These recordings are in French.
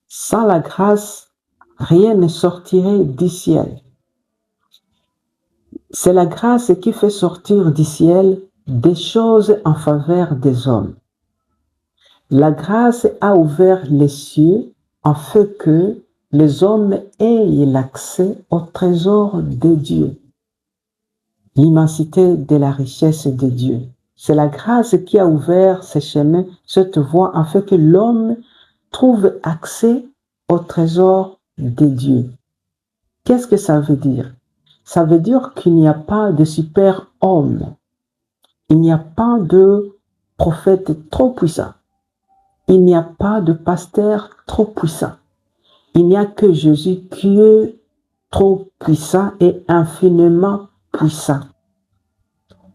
Sans la grâce, rien ne sortirait du ciel. C'est la grâce qui fait sortir du ciel des choses en faveur des hommes. La grâce a ouvert les cieux en fait que les hommes aient l'accès au trésor de Dieu, l'immensité de la richesse de Dieu. C'est la grâce qui a ouvert ce chemin, cette voie, en fait que l'homme trouve accès au trésor de Dieu. Qu'est-ce que ça veut dire? Ça veut dire qu'il n'y a pas de super-homme. Il n'y a pas de prophète trop puissant. Il n'y a pas de pasteur trop puissant. Il n'y a que Jésus qui est trop puissant et infiniment puissant.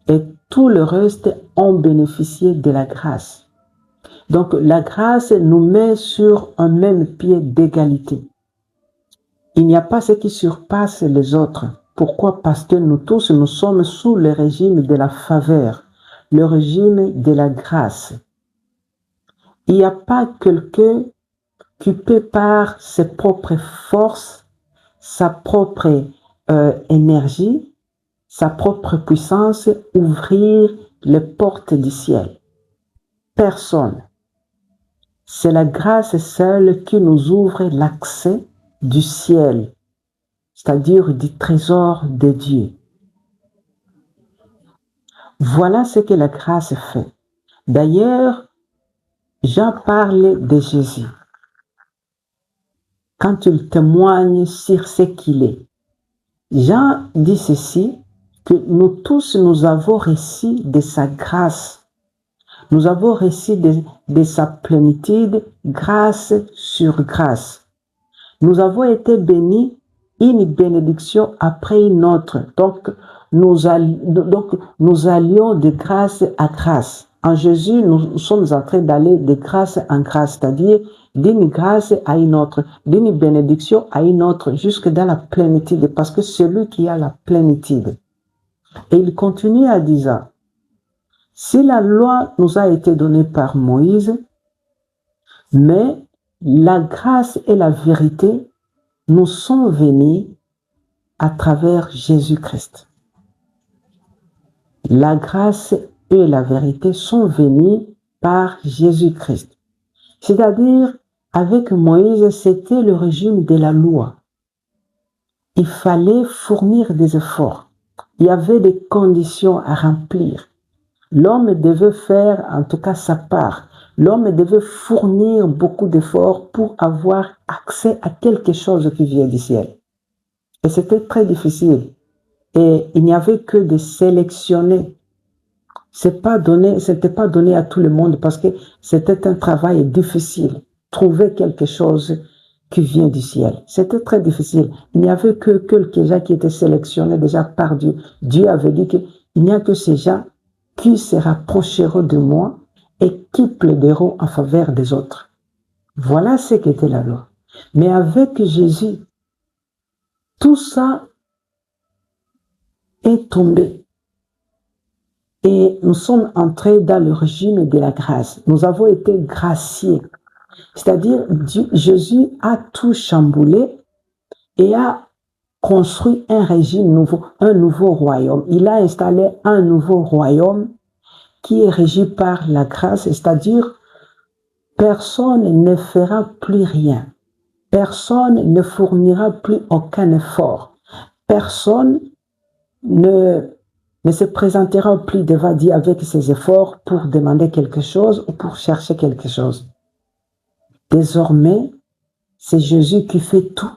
Et tout le reste ont bénéficié de la grâce. Donc la grâce nous met sur un même pied d'égalité. Il n'y a pas ce qui surpasse les autres. Pourquoi? Parce que nous tous, nous sommes sous le régime de la faveur, le régime de la grâce. Il n'y a pas quelqu'un qui peut par ses propres forces, sa propre énergie, sa propre puissance, ouvrir les portes du ciel. Personne. C'est la grâce seule qui nous ouvre l'accès du ciel, c'est-à-dire du trésor de Dieu. Voilà ce que la grâce fait. D'ailleurs, Jean parle de Jésus. Quand il témoigne sur ce qu'il est, Jean dit ceci, que nous tous, nous avons reçu de sa grâce. Nous avons reçu de sa plénitude, grâce sur grâce. Nous avons été bénis, une bénédiction après une autre. Donc, nous allions de grâce à grâce. En Jésus, nous sommes en train d'aller de grâce en grâce, c'est-à-dire d'une grâce à une autre, d'une bénédiction à une autre, jusque dans la plénitude, parce que c'est lui qui a la plénitude. Et il continue à dire, si la loi nous a été donnée par Moïse, mais la grâce et la vérité nous sont venues à travers Jésus-Christ. La grâce et la vérité sont venues par Jésus-Christ. C'est-à-dire, avec Moïse, c'était le régime de la loi. Il fallait fournir des efforts. Il y avait des conditions à remplir. L'homme devait faire en tout cas sa part. L'homme devait fournir beaucoup d'efforts pour avoir accès à quelque chose qui vient du ciel. Et c'était très difficile. Et il n'y avait que de sélectionner. C'était pas donné à tout le monde parce que c'était un travail difficile. Trouver quelque chose qui vient du ciel. C'était très difficile. Il n'y avait que quelques gens qui étaient sélectionnés déjà par Dieu. Dieu avait dit qu'il n'y a que ces gens qui se rapprocheront de moi et qui plaideront en faveur des autres. Voilà ce qu'était la loi. Mais avec Jésus, tout ça est tombé. Et nous sommes entrés dans le régime de la grâce. Nous avons été graciés. C'est-à-dire, Jésus a tout chamboulé et a construit un régime nouveau, un nouveau royaume. Il a installé un nouveau royaume qui est régi par la grâce, c'est-à-dire, personne ne fera plus rien. Personne ne fournira plus aucun effort. Personne ne se présentera plus devant Dieu avec ses efforts pour demander quelque chose ou pour chercher quelque chose. Désormais, c'est Jésus qui fait tout.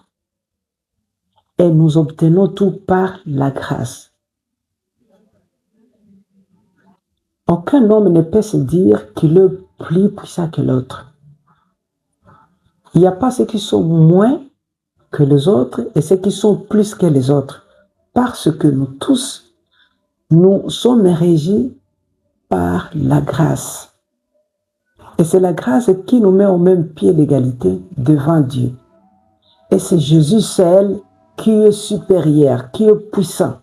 Et nous obtenons tout par la grâce. Aucun homme ne peut se dire qu'il est plus puissant que l'autre. Il n'y a pas ceux qui sont moins que les autres et ceux qui sont plus que les autres. Parce que nous tous, nous sommes régis par la grâce. Et c'est la grâce qui nous met au même pied d'égalité devant Dieu. Et c'est Jésus seul qui est supérieur, qui est puissant.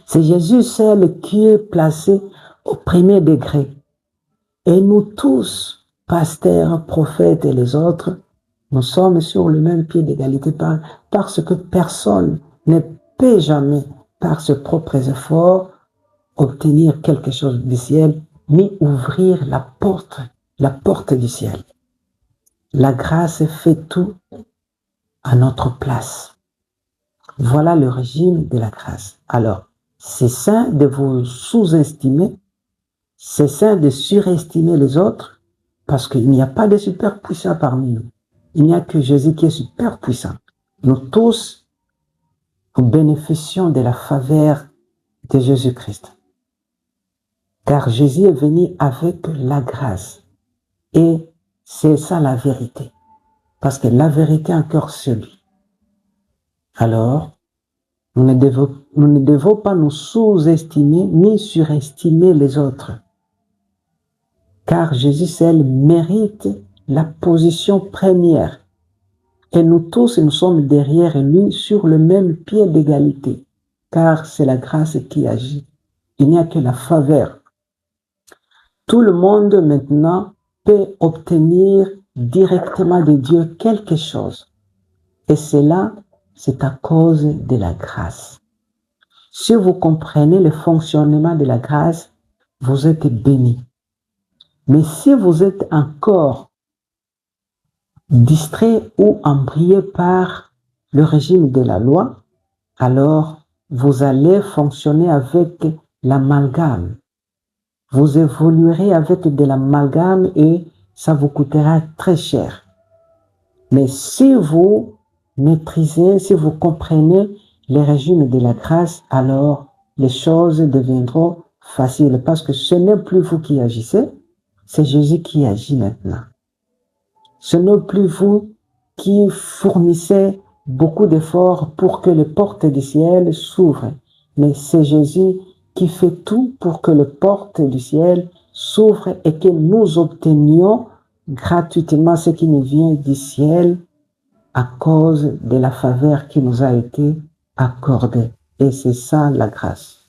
C'est Jésus seul qui est placé au premier degré. Et nous tous, pasteurs, prophètes et les autres, Nous sommes sur le même pied d'égalité parce que personne ne peut jamais, par ses propres efforts, obtenir quelque chose du ciel, ni ouvrir la porte du ciel. La grâce fait tout à notre place. Voilà le régime de la grâce. Alors, c'est sain de vous sous-estimer, c'est sain de surestimer les autres, parce qu'il n'y a pas de super puissant parmi nous. Il n'y a que Jésus qui est super puissant. Nous tous, nous bénéficions de la faveur de Jésus-Christ. Car Jésus est venu avec la grâce. Et c'est ça la vérité. Parce que la vérité encore c'est lui. Alors, nous ne devons pas nous sous-estimer ni surestimer les autres. Car Jésus seul mérite la position première. Et nous tous, nous sommes derrière lui sur le même pied d'égalité. Car c'est la grâce qui agit. Il n'y a que la faveur. Tout le monde maintenant peut obtenir directement de Dieu quelque chose. Et cela, c'est à cause de la grâce. Si vous comprenez le fonctionnement de la grâce, vous êtes bénis. Mais si vous êtes encore distrait ou embrouillé par le régime de la loi, alors vous allez fonctionner avec l'amalgame. Vous évoluerez avec de l'amalgame et ça vous coûtera très cher. Mais si vous maîtrisez, si vous comprenez les régimes de la grâce, alors les choses deviendront faciles parce que ce n'est plus vous qui agissez, c'est Jésus qui agit maintenant. Ce n'est plus vous qui fournissez beaucoup d'efforts pour que les portes du ciel s'ouvrent, mais c'est Jésus qui fait tout pour que les portes du ciel s'ouvrent et que nous obtenions gratuitement ce qui nous vient du ciel à cause de la faveur qui nous a été accordée. Et c'est ça la grâce.